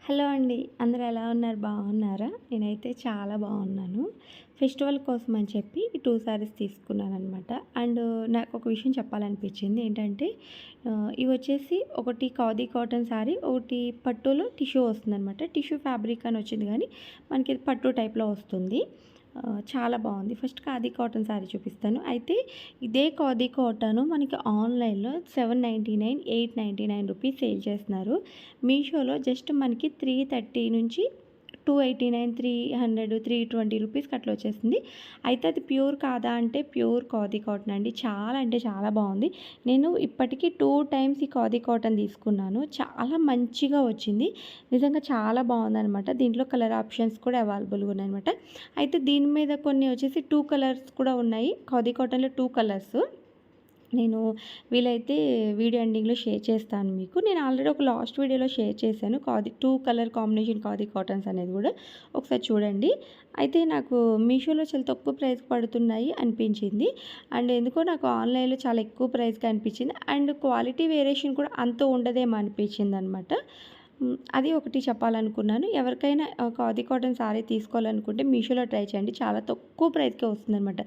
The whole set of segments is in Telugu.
హలో అండి. అందరూ ఎలా ఉన్నారు? బాగున్నారా? నేనైతే చాలా బాగున్నాను. ఫెస్టివల్ కోసం అని చెప్పి 2 సారీస్ తీసుకున్నాననమాట. అండ్ నాకొక విషయం చెప్పాలనిపించింది. ఏంటంటే ఇవొచ్చేసి ఒకటి ఖాదీ కాటన్ సారీ, ఒకటి పట్టులో టిష్యూ వస్తుందనమాట. టిష్యూ ఫ్యాబ్రిక్ అని వచ్చింది కానీ మనకి ఇది పట్టు టైప్‌లో వస్తుంది. చాలా బాగుంది. ఫస్ట్ ఖాదీ కాటన్ సారీ చూపిస్తాను. అయితే ఇదే ఖాదీ కాటన్ మనకి ఆన్‌లైన్‌లో 799, 899 రూపీస్ సేల్ చేస్తున్నారు. మీషోలో జస్ట్ మనకి 330 నుంచి 289, 300, 320 రూపీస్‌కి అట్లా వచ్చేసింది. అయితే అది ప్యూర్ కాదా అంటే ప్యూర్ ఖాదీ కాటన్ అండి. చాలా అంటే చాలా బాగుంది. నేను ఇప్పటికి 2 టైమ్స్ ఈ ఖాదీ కాటన్ తీసుకున్నాను. చాలా మంచిగా వచ్చింది. నిజంగా చాలా బాగుందనమాట. దీంట్లో కలర్ ఆప్షన్స్ కూడా అవైలబుల్‌గా ఉన్నాయన్నమాట. అయితే దీని మీద కొన్ని వచ్చేసి 2 కలర్స్ కూడా ఉన్నాయి. ఖాదీ కాటన్‌లో 2 కలర్స్. నేను వీలైతే వీడియో ఎండింగ్‌లో షేర్ చేస్తాను మీకు. నేను ఆల్రెడీ ఒక లాస్ట్ వీడియోలో షేర్ చేశాను. 2 కలర్ కాంబినేషన్ ఖాదీ కాటన్స్ అనేది కూడా ఒకసారి చూడండి. అయితే నాకు మీషోలో చాలా తక్కువ ప్రైస్‌కి పడుతున్నాయి అనిపించింది. అండ్ ఎందుకో నాకు ఆన్‌లైన్‌లో చాలా ఎక్కువ ప్రైస్‌గా అనిపించింది. అండ్ క్వాలిటీ వేరియేషన్ కూడా అంత ఉండదేమో అనిపించిందనమాట. అది ఒకటి చెప్పాలనుకున్నాను. ఎవరికైనా ఖాదీ కాటన్ సారీ తీసుకోవాలనుకుంటే మీషోలో ట్రై చేయండి. చాలా తక్కువ ప్రైస్‌కే వస్తుందనమాట.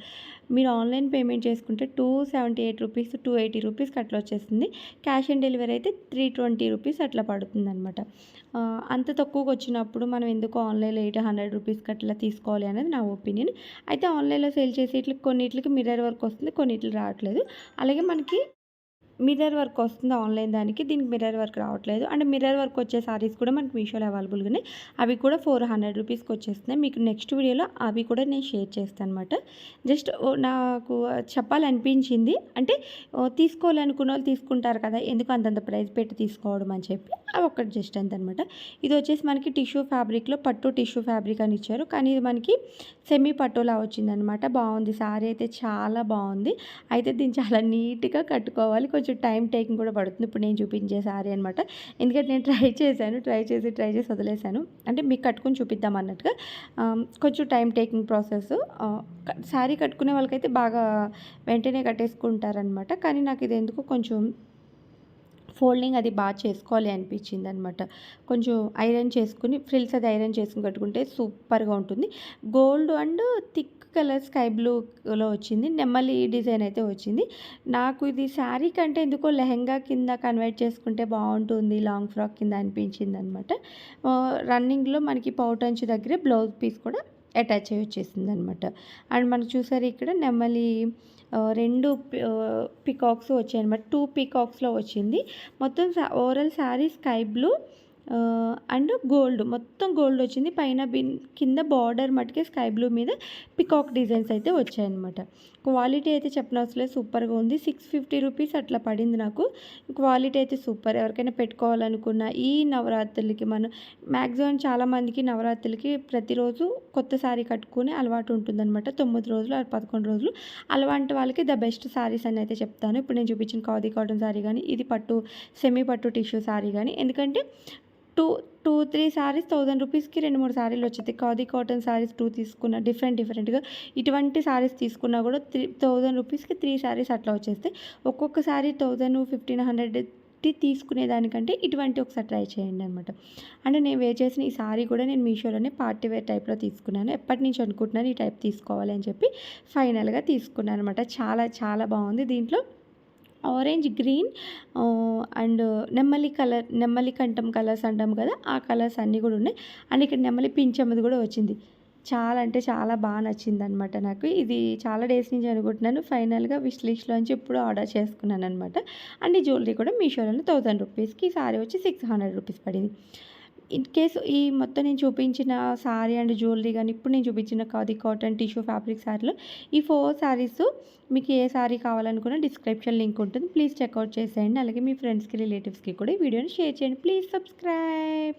మీరు ఆన్‌లైన్ పేమెంట్ చేసుకుంటే 278 రూపీస్, 280 రూపీస్‌కి అట్లా వచ్చేస్తుంది. క్యాష్ ఆన్ డెలివరీ అయితే 320 రూపీస్ అట్లా పడుతుందనమాట. అంత తక్కువకి వచ్చినప్పుడు మనం ఎందుకు ఆన్‌లైన్‌లో 800 రూపీస్‌కి అట్లా తీసుకోవాలి అనేది నా ఒపీనియన్. అయితే ఆన్‌లైన్‌లో సేల్ చేసే కొన్నిట్లకి మిర్రర్ వర్క్ వస్తుంది. కొన్నిట్లకి రావట్లేదు. అలాగే మనకి మిర్రర్ వర్క్ వస్తుంది ఆన్‌లైన్ దానికి. దీనికి మిర్రర్ వర్క్ రావట్లేదు. అండ్ మిర్రర్ వర్క్ వచ్చే సారీస్ కూడా మనకి మీషోలో అవైలబుల్‌గా ఉన్నాయి. అవి కూడా 400 రూపీస్‌కి వచ్చేస్తున్నాయి. మీకు నెక్స్ట్ వీడియోలో అవి కూడా నేను షేర్ చేస్తానన్నమాట. జస్ట్ నాకు చెప్పాలనిపించింది. అంటే తీసుకోవాలనుకున్నోళ్ళు తీసుకుంటారు కదా! ఎందుకు అంతంత ప్రైస్ పెట్టి తీసుకోవడం అని చెప్పి అవి ఒక్కటి జస్ట్ అంతనమాట. ఇది వచ్చేసి మనకి టిష్యూ ఫ్యాబ్రిక్‌లో పట్టు టిష్యూ ఫ్యాబ్రిక్ అని ఇచ్చారు. కానీ ఇది మనకి సెమీ పట్టులా వచ్చిందనమాట. బాగుంది. సారీ అయితే చాలా బాగుంది. అయితే దీన్ని చాలా నీట్‌గా కట్టుకోవాలి. కొంచెం టైం టేకింగ్ కూడా పడుతుంది. ఇప్పుడు నేను చూపించే సారీ అనమాట. ఎందుకంటే నేను ట్రై చేశాను. ట్రై చేసి వదిలేసాను. అంటే మీకు కట్టుకొని చూపిద్దాం అన్నట్టుగా. కొంచెం టైం టేకింగ్ ప్రాసెస్. సారీ కట్టుకునే వాళ్ళకైతే బాగా వెంటనే కట్టేసుకుంటారనమాట. కానీ నాకు ఇది ఎందుకో కొంచెం ఫోల్డింగ్ అది బాగా చేసుకోవాలి అనిపించిందనమాట. కొంచెం ఐరన్ చేసుకుని ఫ్రిల్స్ అది ఐరన్ చేసుకుని కట్టుకుంటే సూపర్‌గా ఉంటుంది. Gold and thick colour sky బ్లూలో వచ్చింది. నెమలి డిజైన్ అయితే వచ్చింది. నాకు ఇది శారీ కంటే ఎందుకో లెహెంగా కింద కన్వర్ట్ చేసుకుంటే బాగుంటుంది. లాంగ్ ఫ్రాక్ కింద అనిపించిందనమాట. రన్నింగ్‌లో మనకి పౌటంచు దగ్గర బ్లౌజ్ పీస్ కూడా అటాచ్ అయ్యి వచ్చేసిందనమాట. అండ్ మనకు చూసారు ఇక్కడ నెమలి 2 పీకాక్స్ వచ్చాయన్నమాట. 2 పీకాక్స్‌లో వచ్చింది. మొత్తం overall sari sky blue and gold మొత్తం గోల్డ్ వచ్చింది. పైన కింద బార్డర్ మట్టుకే స్కై బ్లూ మీద పికాక్ డిజైన్స్ అయితే వచ్చాయన్నమాట. క్వాలిటీ అయితే చెప్పనవసరం లేదు. సూపర్‌గా ఉంది. 650 రూపీస్ అట్లా పడింది నాకు. క్వాలిటీ అయితే సూపర్. ఎవరికైనా పెట్టుకోవాలనుకున్న ఈ నవరాత్రులకి మనం మ్యాక్సిమం చాలామందికి నవరాత్రులకి ప్రతిరోజు కొత్త శారీ కట్టుకునే అలవాటు ఉంటుందన్నమాట. 9 రోజులు 11 రోజులు అలాంటి వాళ్ళకి ద బెస్ట్ శారీస్ అని అయితే చెప్తాను. ఇప్పుడు నేను చూపించిన ఖాదీ కాటన్ శారీ కానీ, ఇది పట్టు సెమీ పట్టు టిష్యూ శారీ కానీ, ఎందుకంటే 3 శారీస్ 1000 రూపీస్‌కి 2, 3 శారీలు వచ్చేది. ఖాదీ కాటన్ శారీస్ 2 తీసుకున్న డిఫరెంట్‌గా ఇటువంటి శారీస్ తీసుకున్నా కూడా 1000 రూపీస్‌కి 3 శారీస్ అట్లా వచ్చేస్తాయి. ఒక్కొక్క శారీ 1000, 1500 తీసుకునేదానికంటే ఇటువంటి ఒకసారి ట్రై చేయండి అనమాట. అంటే నేను వేర్ చేసిన ఈ శారీ కూడా నేను మీషోలోనే పార్టీ వేర్ టైప్‌లో తీసుకున్నాను. ఎప్పటి నుంచి అనుకుంటున్నాను ఈ టైప్ తీసుకోవాలి అని చెప్పి ఫైనల్‌గా తీసుకున్నాను అనమాట. చాలా చాలా బాగుంది. దీంట్లో ఆరెంజ్, గ్రీన్ అండ్ నెమ్మలి కంఠం కలర్స్ అంటాం కదా! ఆ కలర్స్ అన్నీ కూడా ఉన్నాయి. అండ్ ఇక్కడ నెమలి పింఛమ్మది కూడా వచ్చింది. చాలా అంటే చాలా బాగా నచ్చిందనమాట నాకు. ఇది చాలా డేస్ నుంచి అనుకుంటున్నాను. ఫైనల్‌గా విష్ లిస్ట్‌లోంచి ఇప్పుడు ఆర్డర్ చేసుకున్నాననమాట. అండ్ ఈ జ్యువెలరీ కూడా మీషోలోనే 1000 రూపీస్‌కి, సారీ వచ్చి 600 రూపీస్ పడింది. ఇన్ కేస్ ఈ మొత్తం నేను చూపించిన సారీ అండ్ జ్యువెలరీ కానీ, ఇప్పుడు నేను చూపించిన ఖాదీ కాటన్ టిష్యూ ఫ్యాబ్రిక్ సారీలో ఈ 4 సారీస్ మీకు ఏ సారీ కావాలనుకున్నా డిస్క్రిప్షన్ లింక్ ఉంటుంది. ప్లీజ్ చెక్అవుట్ చేసేయండి. అలాగే మీ ఫ్రెండ్స్‌కి, రిలేటివ్స్‌కి కూడా ఈ వీడియోని షేర్ చేయండి. Please subscribe.